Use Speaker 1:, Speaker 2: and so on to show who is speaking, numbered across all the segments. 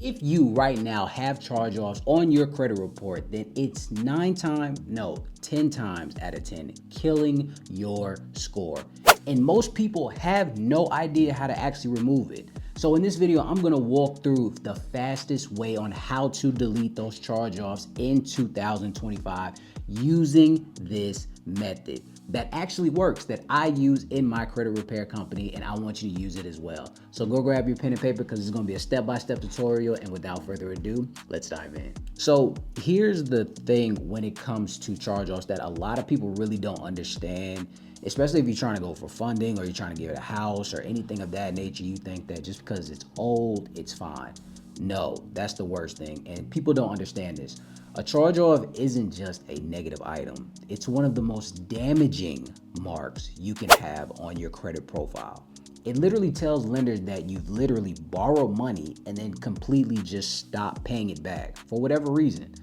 Speaker 1: If you right now have charge-offs on your credit report, then it's 10 times out of 10 killing your score. And most people have no idea how to actually remove it. So in this video, I'm gonna walk through the fastest way on how to delete those charge-offs in 2025 using this method that actually works, that I use in my credit repair company, and I want you to use it as well. So go grab your pen and paper because it's gonna be a step-by-step tutorial, and without further ado, let's dive in. So here's the thing when it comes to charge-offs that a lot of people really don't understand, especially if you're trying to go for funding or you're trying to get a house or anything of that nature. You think that just because it's old, it's fine. No, that's the worst thing, and people don't understand this. A charge-off isn't just a negative item. It's one of the most damaging marks you can have on your credit profile. It literally tells lenders that you've literally borrowed money and then completely just stopped paying it back for whatever reason.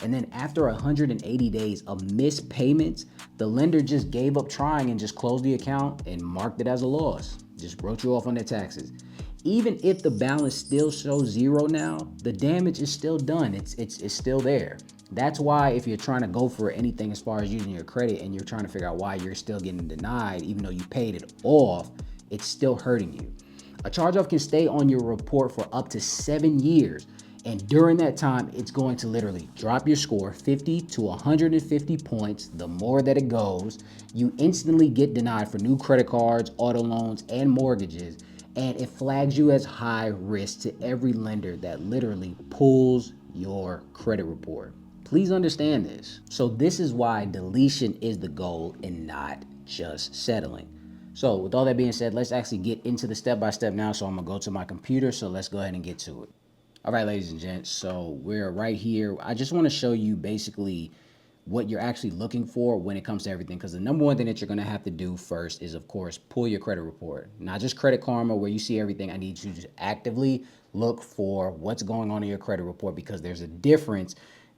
Speaker 1: And then after 180 days of missed payments, the lender just gave up trying and just closed the account and marked it as a loss. Just wrote you off on their taxes. Even if the balance still shows zero now, the damage is still done. It's still there. That's why if you're trying to go for anything as far as using your credit and you're trying to figure out why you're still getting denied, even though you paid it off, it's still hurting you. A charge-off can stay on your report for up to 7 years. And during that time, it's going to literally drop your score 50 to 150 points. The more that it goes, you instantly get denied for new credit cards, auto loans, and mortgages. And it flags you as high risk to every lender that literally pulls your credit report. Please understand this. So this is why deletion is the goal and not just settling. So with all that being said, let's actually get into the step-by-step now. So I'm gonna go to my computer. So let's go ahead and get to it. All right, ladies and gents, so we're right here. I just want to show you basically what you're actually looking for when it comes to everything, because the number one thing that you're going to have to do first is, of course, pull your credit report. Not just Credit Karma where you see everything. I need you to actively look for what's going on in your credit report, because there's a difference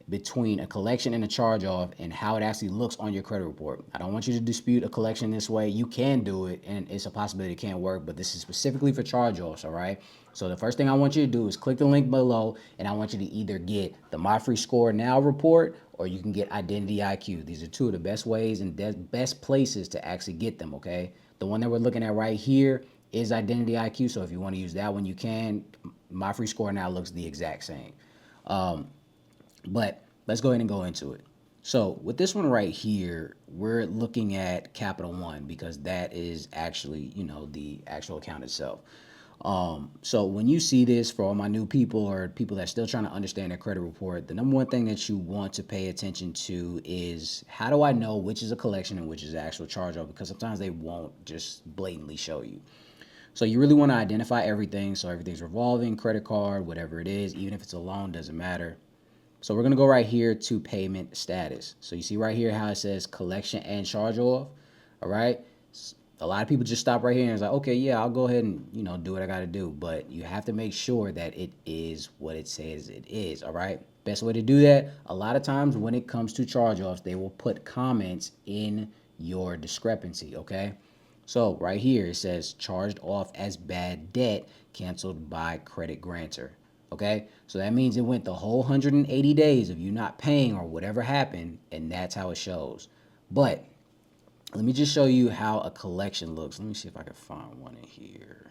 Speaker 1: between a collection and a charge-off and how it actually looks on your credit report. I don't want you to dispute a collection this way. You can do it, and it's a possibility it can't work, but this is specifically for charge-offs, all right? So the first thing I want you to do is click the link below, and I want you to either get the My Free Score Now report, or you can get Identity IQ. These are two of the best ways and best places to actually get them, okay? The one that we're looking at right here is Identity IQ, so if you want to use that one, you can. My Free Score Now looks the exact same. But let's go ahead and go into it. So with this one right here, we're looking at Capital One because that is actually, the actual account itself. So when you see this, for all my new people or people that are still trying to understand their credit report, the number one thing that you want to pay attention to is, how do I know which is a collection and which is an actual charge-off? Because sometimes they won't just blatantly show you. So you really want to identify everything. So everything's revolving, credit card, whatever it is, even if it's a loan, doesn't matter. So we're going to go right here to payment status. So you see right here how it says collection and charge off. All right. A lot of people just stop right here and it's like, okay, yeah, I'll go ahead and, do what I got to do. But you have to make sure that it is what it says it is. All right. Best way to do that, a lot of times when it comes to charge offs, they will put comments in your discrepancy. Okay. So right here it says charged off as bad debt canceled by credit grantor. Okay, so that means it went the whole 180 days of you not paying or whatever happened, and that's how it shows. But let me just show you how a collection looks. Let me see if I can find one in here.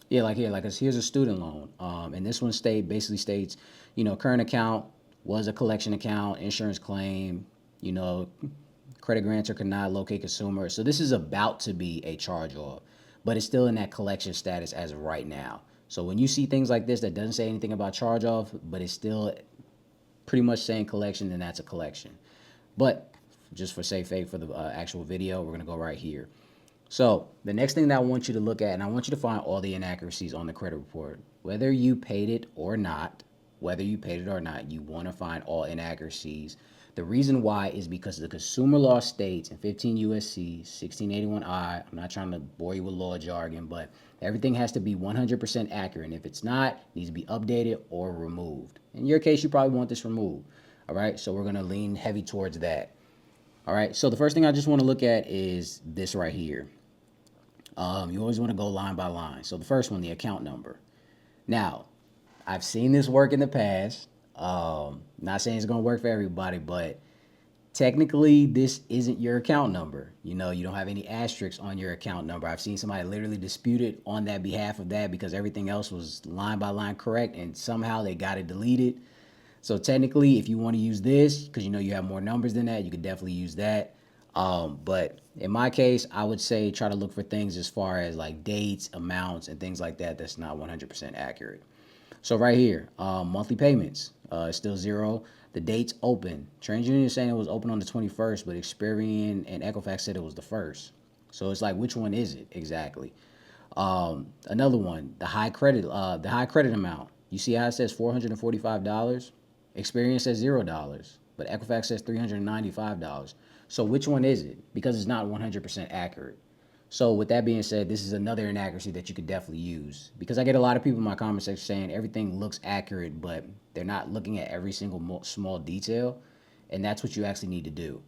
Speaker 1: Yeah, like here, here's a student loan. And this one basically states, current account was a collection account, insurance claim, credit grantor could not locate consumer. So this is about to be a charge off, but it's still in that collection status as of right now. So when you see things like this that doesn't say anything about charge off, but it's still pretty much saying collection, then that's a collection. But just for safe for the actual video, we're going to go right here. So the next thing that I want you to look at, and I want you to find all the inaccuracies on the credit report, whether you paid it or not, you want to find all inaccuracies. The reason why is because the consumer law states in 15 USC 1681I, I'm not trying to bore you with law jargon, but everything has to be 100% accurate. And if it's not, it needs to be updated or removed. In your case, you probably want this removed. All right, so we're going to lean heavy towards that. All right, so the first thing I just want to look at is this right here. You always want to go line by line. So the first one, the account number. Now, I've seen this work in the past. Not saying it's going to work for everybody, but technically this isn't your account number. You know, you don't have any asterisks on your account number. I've seen somebody literally dispute it on that behalf of that because everything else was line by line correct and somehow they got it deleted. So technically, if you want to use this, because you know you have more numbers than that, you could definitely use that. But in my case, I would say try to look for things as far as like dates, amounts, and things like that that's not 100% accurate. So right here, monthly payments, is still zero. The date's open. TransUnion is saying it was open on the 21st, but Experian and Equifax said it was the first. So it's like, which one is it exactly? Another one, the high credit amount. You see how it says $445? Experian says $0, but Equifax says $395. So which one is it? Because it's not 100% accurate. So with that being said, this is another inaccuracy that you could definitely use because I get a lot of people in my comment section saying everything looks accurate, but they're not looking at every single small detail, and that's what you actually need to do.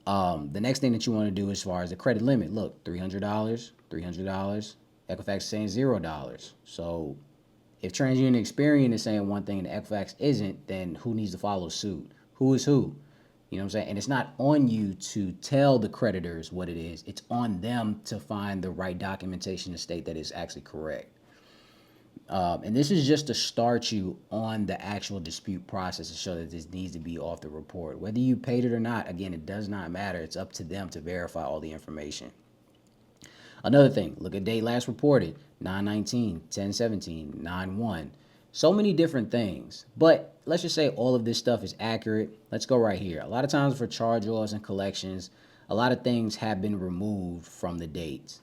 Speaker 1: The next thing that you want to do as far as the credit limit, look, $300, $300. Equifax is saying $0. So if TransUnion and Experian is saying one thing and Equifax isn't, then who needs to follow suit? Who is who? You know what I'm saying? And it's not on you to tell the creditors what it is. It's on them to find the right documentation to state that it's actually correct. And this is just to start you on the actual dispute process to show that this needs to be off the report. Whether you paid it or not, again, it does not matter. It's up to them to verify all the information. Another thing, look at date last reported, 9/19, 10/17, 9/1. So many different things. But let's just say all of this stuff is accurate. Let's go right here. A lot of times for charge-offs and collections, a lot of things have been removed from the dates.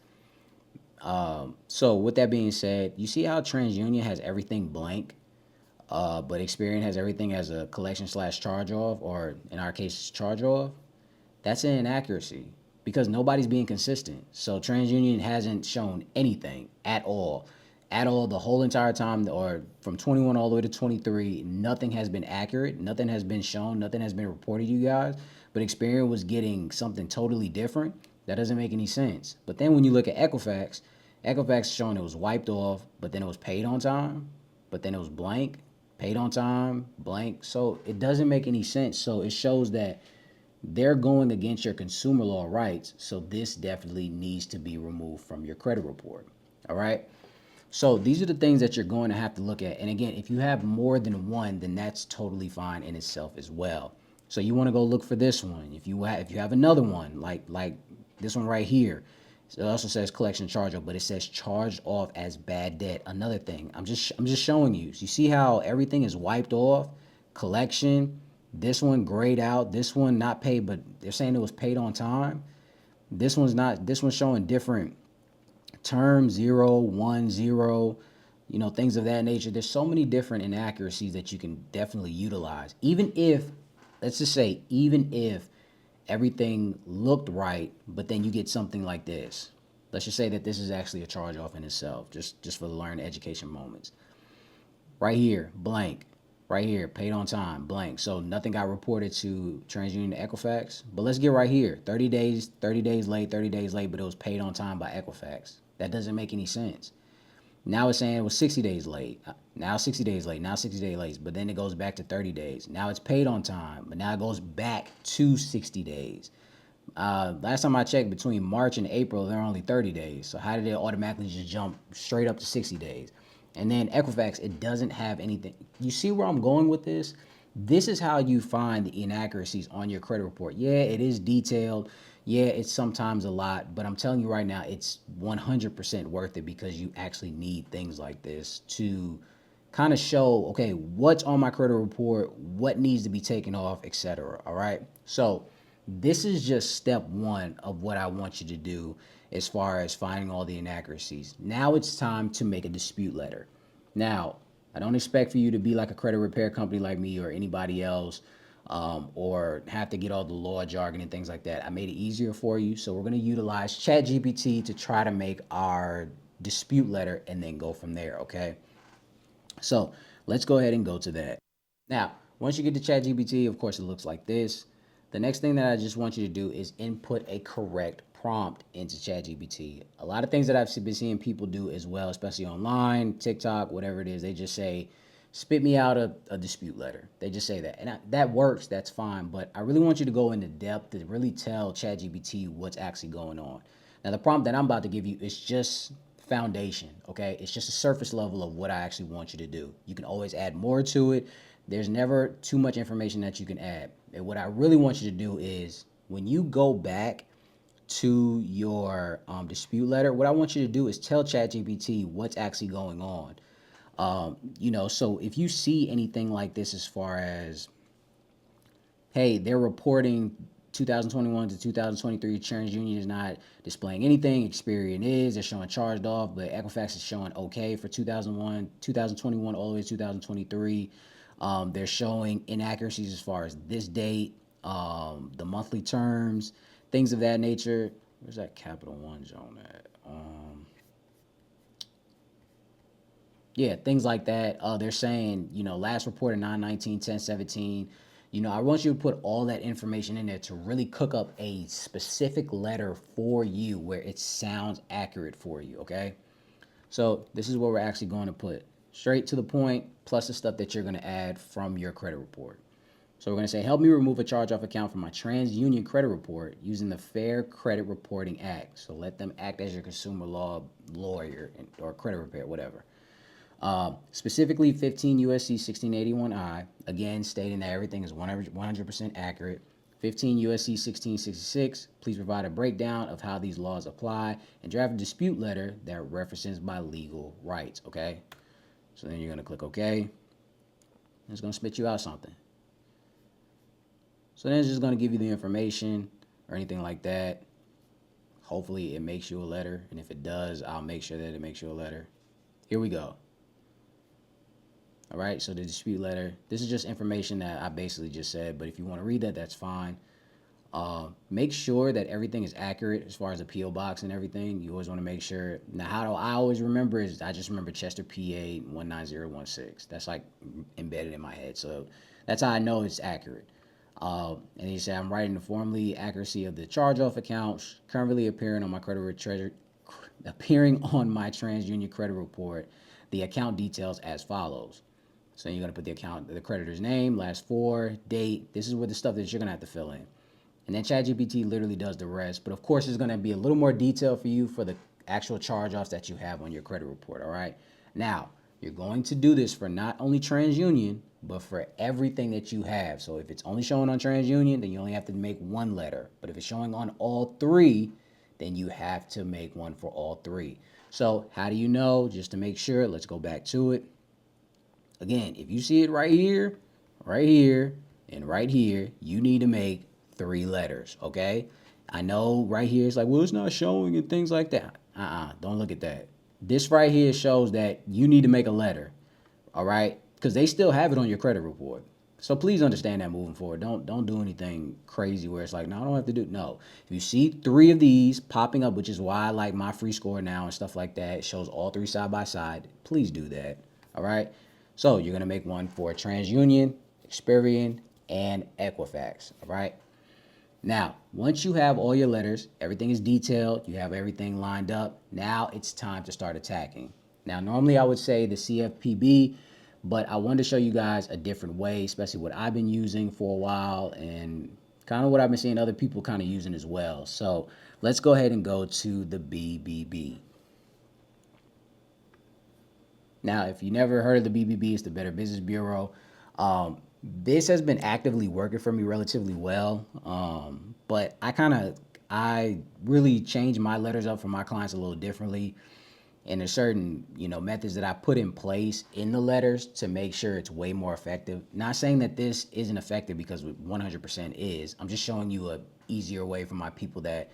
Speaker 1: So with that being said, you see how TransUnion has everything blank, but Experian has everything as a collection slash charge-off, or in our case, charge-off? That's an inaccuracy because nobody's being consistent. So TransUnion hasn't shown anything at all the whole entire time, or from 21 all the way to 23. Nothing has been accurate. Nothing has been shown. Nothing has been reported to you guys. But Experian was getting something totally different. That doesn't make any sense. But then when you look at Equifax, Equifax is showing it was wiped off, but then it was paid on time, but then it was blank, paid on time, blank. So it doesn't make any sense. So it shows that they're going against your consumer law rights. So this definitely needs to be removed from your credit report. All right. So these are the things that you're going to have to look at. And again, if you have more than one, then that's totally fine in itself as well. So you want to go look for this one. If you have another one like this one right here, it also says collection charge off, but it says charged off as bad debt. Another thing, I'm just showing you. So you see how everything is wiped off, collection. This one grayed out. This one not paid, but they're saying it was paid on time. This one's not. This one's showing different term 0, 1, 0, things of that nature. There's so many different inaccuracies that you can definitely utilize. Even if, let's just say, even if everything looked right, but then you get something like this. Let's just say that this is actually a charge off in itself, just for the learn education moments. Right here, blank. Right here, paid on time, blank. So nothing got reported to TransUnion to Equifax. But let's get right here, 30 days late, 30 days late, but it was paid on time by Equifax. That doesn't make any sense. Now it's saying it was 60 days late. Now 60 days late. Now 60 days late. But then it goes back to 30 days. Now it's paid on time. But now it goes back to 60 days. Last time I checked, between March and April, there are only 30 days. So how did it automatically just jump straight up to 60 days? And then Equifax, it doesn't have anything. You see where I'm going with this? This is how you find the inaccuracies on your credit report. Yeah, it is detailed. Yeah, it's sometimes a lot, but I'm telling you right now, it's 100% worth it because you actually need things like this to kind of show, okay, what's on my credit report, what needs to be taken off, etc. All right. So this is just step one of what I want you to do as far as finding all the inaccuracies. Now it's time to make a dispute letter. Now, I don't expect for you to be like a credit repair company like me or anybody else, or have to get all the law jargon and things like that. I made it easier for you. So we're going to utilize ChatGPT to try to make our dispute letter and then go from there. Okay. So let's go ahead and go to that. Now, once you get to ChatGPT, of course, it looks like this. The next thing that I just want you to do is input a correct prompt into ChatGPT. A lot of things that I've been seeing people do as well, especially online, TikTok, whatever it is, they just say, spit me out a dispute letter. They just say that. And that works, that's fine. But I really want you to go into depth to really tell ChatGPT what's actually going on. Now, the prompt that I'm about to give you is just foundation, okay? It's just a surface level of what I actually want you to do. You can always add more to it. There's never too much information that you can add. And what I really want you to do is when you go back to your dispute letter, what I want you to do is tell ChatGPT what's actually going on. So if you see anything like this as far as, hey, they're reporting 2021 to 2023 TransUnion is not displaying anything, Experian is, they're showing charged off, but Equifax is showing okay for 2021 all the way to 2023. They're showing inaccuracies as far as this date, the monthly terms, things of that nature. Where's that Capital One zone at? Yeah, things like that. They're saying, last reported 9/19, 10/17. I want you to put all that information in there to really cook up a specific letter for you where it sounds accurate for you, okay? So this is what we're actually going to put. Straight to the point, plus the stuff that you're going to add from your credit report. So we're going to say, help me remove a charge-off account from my TransUnion credit report using the Fair Credit Reporting Act. So let them act as your consumer law lawyer or credit repair, whatever. Specifically 15 USC 1681I, again stating that everything is 100% accurate. 15 USC 1666, please provide a breakdown of how these laws apply and draft a dispute letter that references my legal rights, okay? So then you're going to click OK. It's going to spit you out something. So then it's just going to give you the information or anything like that. Hopefully it makes you a letter, and if it does, I'll make sure that it makes you a letter. Here we go. All right, so the dispute letter, this is just information that I basically just said, but if you want to read that, that's fine. Make sure that everything is accurate as far as the P.O. box and everything. You always want to make sure. Now, how do I always remember is I just remember Chester, PA 19016. That's like embedded in my head. So that's how I know it's accurate. And he said, I'm writing the formally accuracy of the charge-off accounts currently appearing on my appearing on my TransUnion credit report. The account details as follows. So you're going to put the creditor's name, last four, date. This is what the stuff that you're going to have to fill in. And then ChatGPT literally does the rest. But of course, it's going to be a little more detail for you for the actual charge-offs that you have on your credit report, all right? Now, you're going to do this for not only TransUnion, but for everything that you have. So if it's only showing on TransUnion, then you only have to make one letter. But if it's showing on all three, then you have to make one for all three. So how do you know? Just to make sure, let's go back to it. Again, if you see it right here, and right here, you need to make 3 letters, okay? I know right here it's like, well, it's not showing and things like that. Don't look at that. This right here shows that you need to make a letter, all right? Because they still have it on your credit report. So please understand that moving forward. Don't do anything crazy where it's like, no, I don't have to do. No. If you see 3 of these popping up, which is why I like my free score now and stuff like that, it shows all 3 side by side. Please do that, all right? So you're going to make one for TransUnion, Experian, and Equifax, all right? Now, once you have all your letters, everything is detailed, you have everything lined up, now it's time to start attacking. Now, normally I would say the CFPB, but I wanted to show you guys a different way, especially what I've been using for a while and kind of what I've been seeing other people kind of using as well. So let's go ahead and go to the BBB. Now, if you never heard of the BBB, it's the Better Business Bureau. This has been actively working for me relatively well, but I really changed my letters up for my clients a little differently. And there's certain, methods that I put in place in the letters to make sure it's way more effective. Not saying that this isn't effective, because 100% is. I'm just showing you a easier way for my people that,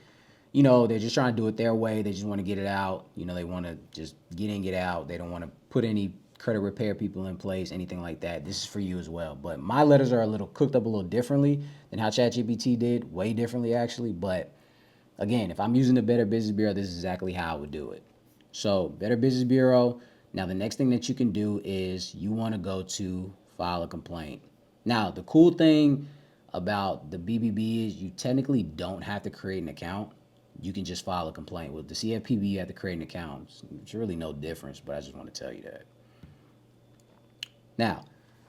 Speaker 1: they're just trying to do it their way. They just want to get it out. They want to just get in, get out. They don't want to put any credit repair people in place, anything like that. This is for you as well. But my letters are cooked up a little differently than how ChatGPT did, way differently actually. But again, if I'm using the Better Business Bureau, this is exactly how I would do it. So Better Business Bureau. Now the next thing that you can do is you want to go to file a complaint. Now the cool thing about the BBB is you technically don't have to create an account. you can just file a complaint. With the CFPB, you have to create an account. It's really no difference, but I just want to tell you that. Now,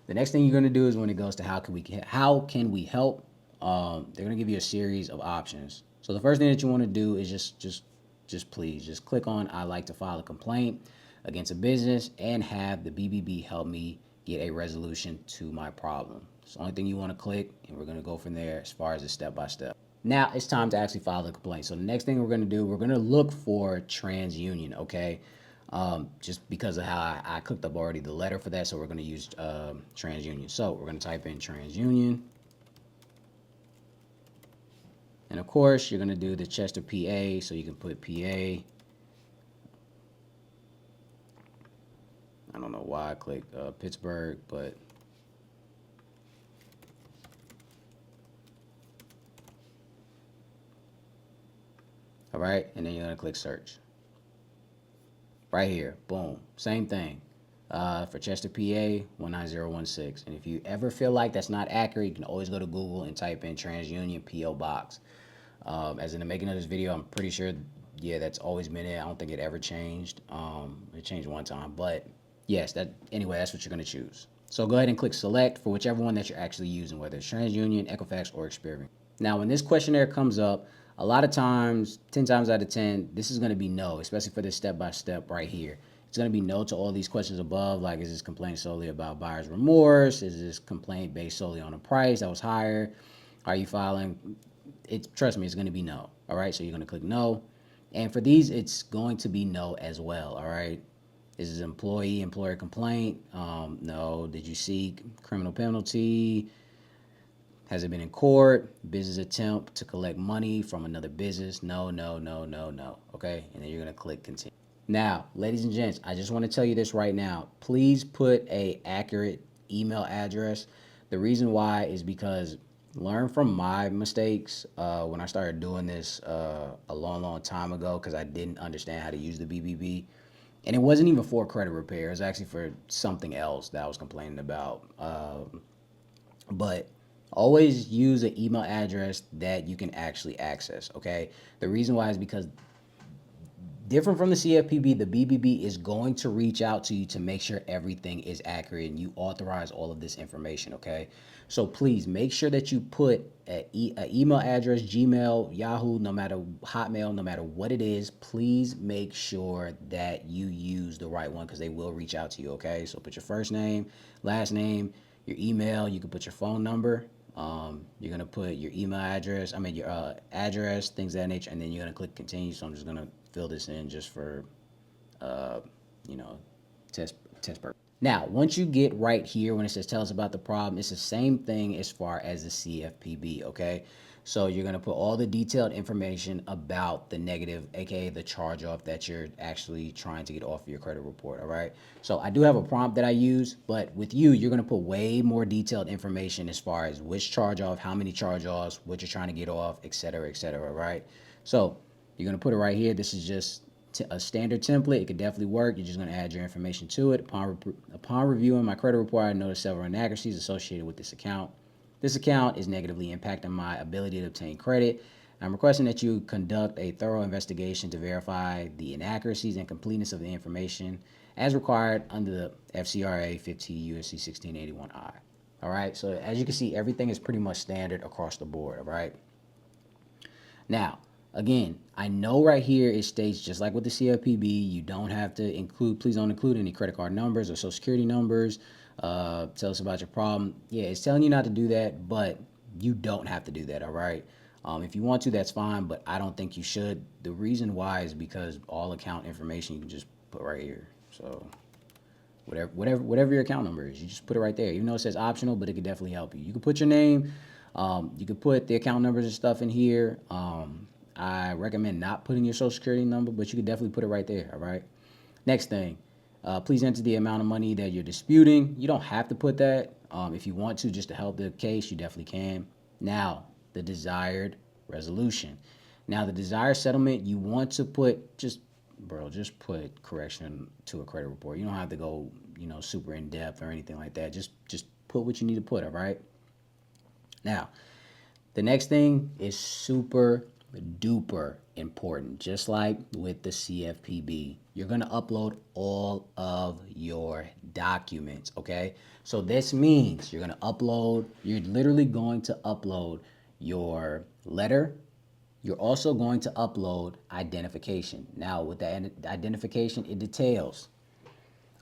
Speaker 1: the next thing you're going to do is when it goes to how can we help, they're going to give you a series of options. So the first thing that you want to do is just please just click on I like to file a complaint against a business and have the BBB help me get a resolution to my problem. It's the only thing you want to click, and we're going to go from there as far as a step by step. Now it's time to actually file the complaint. So the next thing we're going to do, we're going to look for TransUnion, okay? Just because of how I cooked up already the letter for that, so we're going to use TransUnion. So we're going to type in TransUnion. And of course, you're going to do the Chester, PA, so you can put PA. I don't know why I clicked Pittsburgh, but all right, and then you're going to click search. Right here, boom, same thing. For Chester, PA, 19016. And if you ever feel like that's not accurate, you can always go to Google and type in TransUnion PO Box. As in the making of this video, I'm pretty sure, yeah, that's always been it. I don't think it ever changed. It changed one time, but yes, anyway, that's what you're going to choose. So go ahead and click select for whichever one that you're actually using, whether it's TransUnion, Equifax, or Experian. Now, when this questionnaire comes up, a lot of times, 10 times out of 10, this is going to be no, especially for this step-by-step right here. It's going to be no to all these questions above, like is this complaint solely about buyer's remorse? Is this complaint based solely on a price that was higher? Are you filing? Trust me, it's going to be no. All right, so you're going to click no. And for these, it's going to be no as well. All right. Is this employer complaint? No. Did you seek criminal penalty? Has it been in court? Business attempt to collect money from another business? No, no, no, no, no. Okay, and then you're going to click continue. Now, ladies and gents, I just want to tell you this right now. Please put a accurate email address. The reason why is because learn from my mistakes when I started doing this a long time ago, because I didn't understand how to use the BBB. And it wasn't even for credit repair. It was actually for something else that I was complaining about. But always use an email address that you can actually access, okay? The reason why is because different from the CFPB, the BBB is going to reach out to you to make sure everything is accurate and you authorize all of this information, okay? So please make sure that you put an email address, Gmail, Yahoo, no matter Hotmail, no matter what it is, please make sure that you use the right one because they will reach out to you, okay? So put your first name, last name, your email, you can put your phone number. You're going to put your email address, your address, things of that nature, and then you're going to click continue. So I'm just going to fill this in just for, test purpose. Now, once you get right here, when it says tell us about the problem, it's the same thing as far as the CFPB, okay? So you're going to put all the detailed information about the negative, aka the charge off that you're actually trying to get off of your credit report, all right? So I do have a prompt that I use, but with you, you're going to put way more detailed information as far as which charge off, how many charge offs, what you're trying to get off, et cetera, right? So you're going to put it right here. This is just a standard template. It could definitely work. You're just going to add your information to it. Upon reviewing my credit report, I noticed several inaccuracies associated with this account. This account is negatively impacting my ability to obtain credit. I'm requesting that you conduct a thorough investigation to verify the inaccuracies and completeness of the information as required under the FCRA 15 U.S.C. 1681I. All right, so as you can see, everything is pretty much standard across the board, all right? Now, again, I know right here it states, just like with the CFPB, you don't have to include, please don't include any credit card numbers or social security numbers. Tell us about your problem. Yeah, it's telling you not to do that, but you don't have to do that, all right? If you want to, that's fine, but I don't think you should. The reason why is because all account information you can just put right here. So whatever your account number is, you just put it right there. Even though it says optional, but it could definitely help you. You can put your name. You could put the account numbers and stuff in here. I recommend not putting your social security number, but you could definitely put it right there, all right? Next thing, please enter the amount of money that you're disputing. You don't have to put that. If you want to, just to help the case, you definitely can. Now, the desired resolution. Now, the desired settlement, you want to put just put correction to a credit report. You don't have to go, super in depth or anything like that. Just put what you need to put, all right? Now, the next thing is super duper important. Just like with the CFPB, you're going to upload all of your documents, okay? So this means you're literally going to upload your letter. You're also going to upload identification. Now, with the identification, it details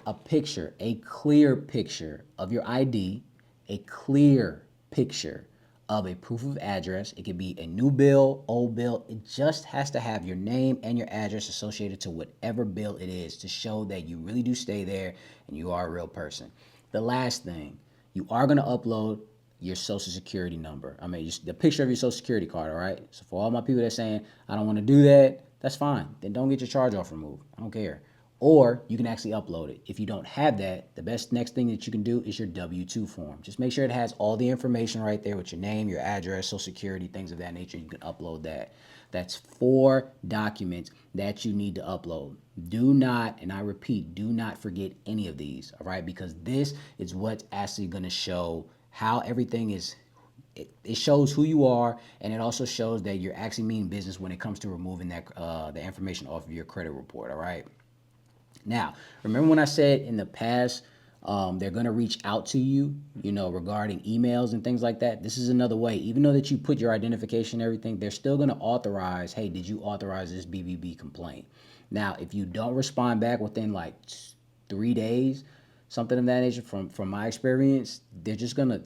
Speaker 1: a picture, a clear picture of your ID, a clear picture of a proof of address. It could be a new bill, old bill. It just has to have your name and your address associated to whatever bill it is to show that you really do stay there and you are a real person. The last thing, you are going to upload your social security number. I mean, the picture of your social security card, all right? So for all my people that are saying, I don't want to do that, that's fine. Then don't get your charge off removed. I don't care. Or you can actually upload it. If you don't have that, the best next thing that you can do is your W-2 form. Just make sure it has all the information right there with your name, your address, social security, things of that nature. You can upload that. That's 4 documents that you need to upload. Do not, and I repeat, do not forget any of these, all right? Because this is what's actually going to show how everything is. It shows who you are, and it also shows that you're actually meaning business when it comes to removing that the information off of your credit report, all right? Now, remember when I said in the past, they're going to reach out to you, regarding emails and things like that. This is another way. Even though that you put your identification and everything, they're still going to authorize, hey, did you authorize this BBB complaint? Now, if you don't respond back within like 3 days, something of that nature, from my experience, they're just gonna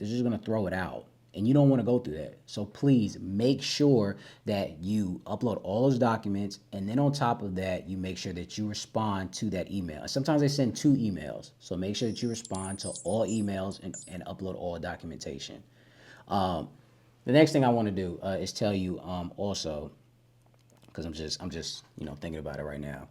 Speaker 1: throw it out. And you don't want to go through that. So please make sure that you upload all those documents, and then on top of that, you make sure that you respond to that email. Sometimes they send 2 emails, so make sure that you respond to all emails and upload all documentation. The next thing I want to do is tell you also, because I'm just thinking about it right now.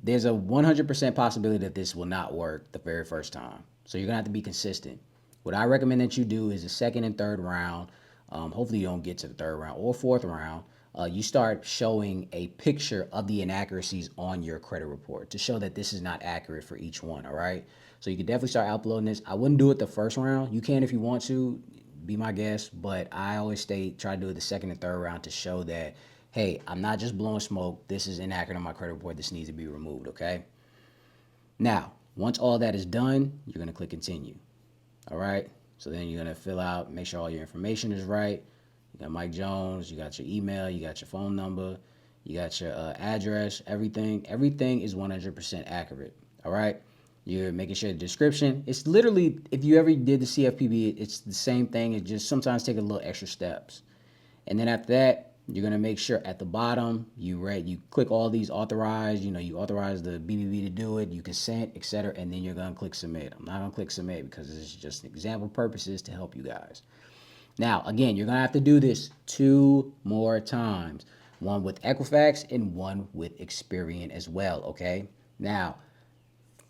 Speaker 1: There's a 100% possibility that this will not work the very first time. So you're gonna have to be consistent. What I recommend that you do is the second and third round. Hopefully you don't get to the third round or fourth round. You start showing a picture of the inaccuracies on your credit report to show that this is not accurate for each one, all right? So you can definitely start uploading this. I wouldn't do it the first round. You can if you want to, be my guest, but I always try to do it the second and third round to show that, hey, I'm not just blowing smoke. This is inaccurate on my credit report. This needs to be removed, okay? Now, once all that is done, you're gonna click continue. All right, so then you're gonna fill out, make sure all your information is right. You got Mike Jones, you got your email, you got your phone number, you got your address, everything is 100% accurate. All right, you're making sure the description, it's literally, if you ever did the CFPB, it's the same thing. It just sometimes take a little extra steps. And then after that, you're gonna make sure at the bottom you click all these authorize. You authorize the BBB to do it, you consent, etc. And then you're gonna click submit. I'm not gonna click submit because this is just example purposes to help you guys. Now, again, you're gonna have to do this 2 more times, one with Equifax and one with Experian as well. Okay. Now,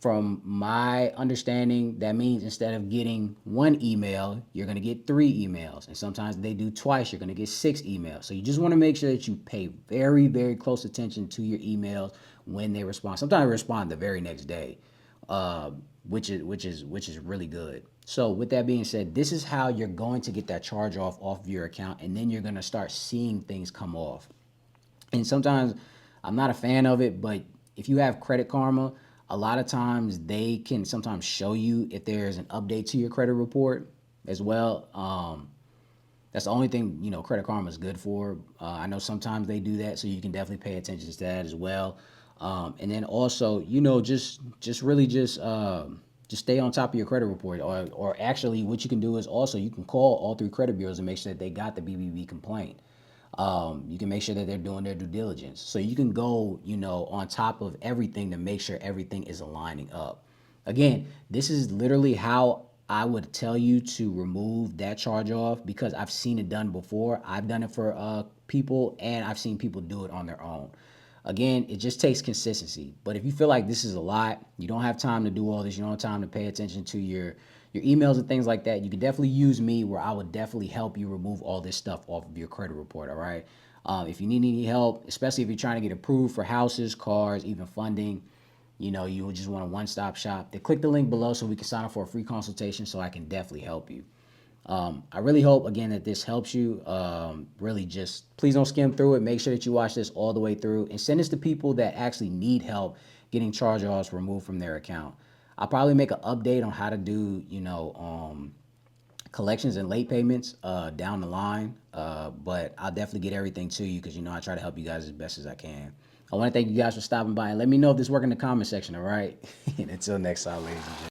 Speaker 1: from my understanding, that means instead of getting 1 email, you're going to get 3 emails. And sometimes they do twice, you're going to get 6 emails. So you just want to make sure that you pay very, very close attention to your emails when they respond. Sometimes they respond the very next day, which is really good. So with that being said, this is how you're going to get that charge off of your account. And then you're going to start seeing things come off. And sometimes I'm not a fan of it, but if you have Credit Karma, a lot of times they can sometimes show you if there's an update to your credit report as well. That's the only thing, Credit Karma is good for. I know sometimes they do that, so you can definitely pay attention to that as well. And then also, just stay on top of your credit report. Or actually what you can do is also you can call all 3 credit bureaus and make sure that they got the BBB complaint. You can make sure that they're doing their due diligence. So you can go, on top of everything to make sure everything is aligning up. Again, this is literally how I would tell you to remove that charge off because I've seen it done before. I've done it for people, and I've seen people do it on their own. Again, it just takes consistency. But if you feel like this is a lot, you don't have time to do all this, you don't have time to pay attention to your emails and things like that, you can definitely use me where I would definitely help you remove all this stuff off of your credit report, all right? If you need any help, especially if you're trying to get approved for houses, cars, even funding, you would just want a one-stop shop, then click the link below so we can sign up for a free consultation so I can definitely help you. I really hope, again, that this helps you. Really just please don't skim through it. Make sure that you watch this all the way through and send this to people that actually need help getting charge-offs removed from their account. I'll probably make an update on how to do, collections and late payments down the line. But I'll definitely get everything to you because, I try to help you guys as best as I can. I want to thank you guys for stopping by and let me know if this worked in the comment section, all right? And until next time, ladies and gentlemen.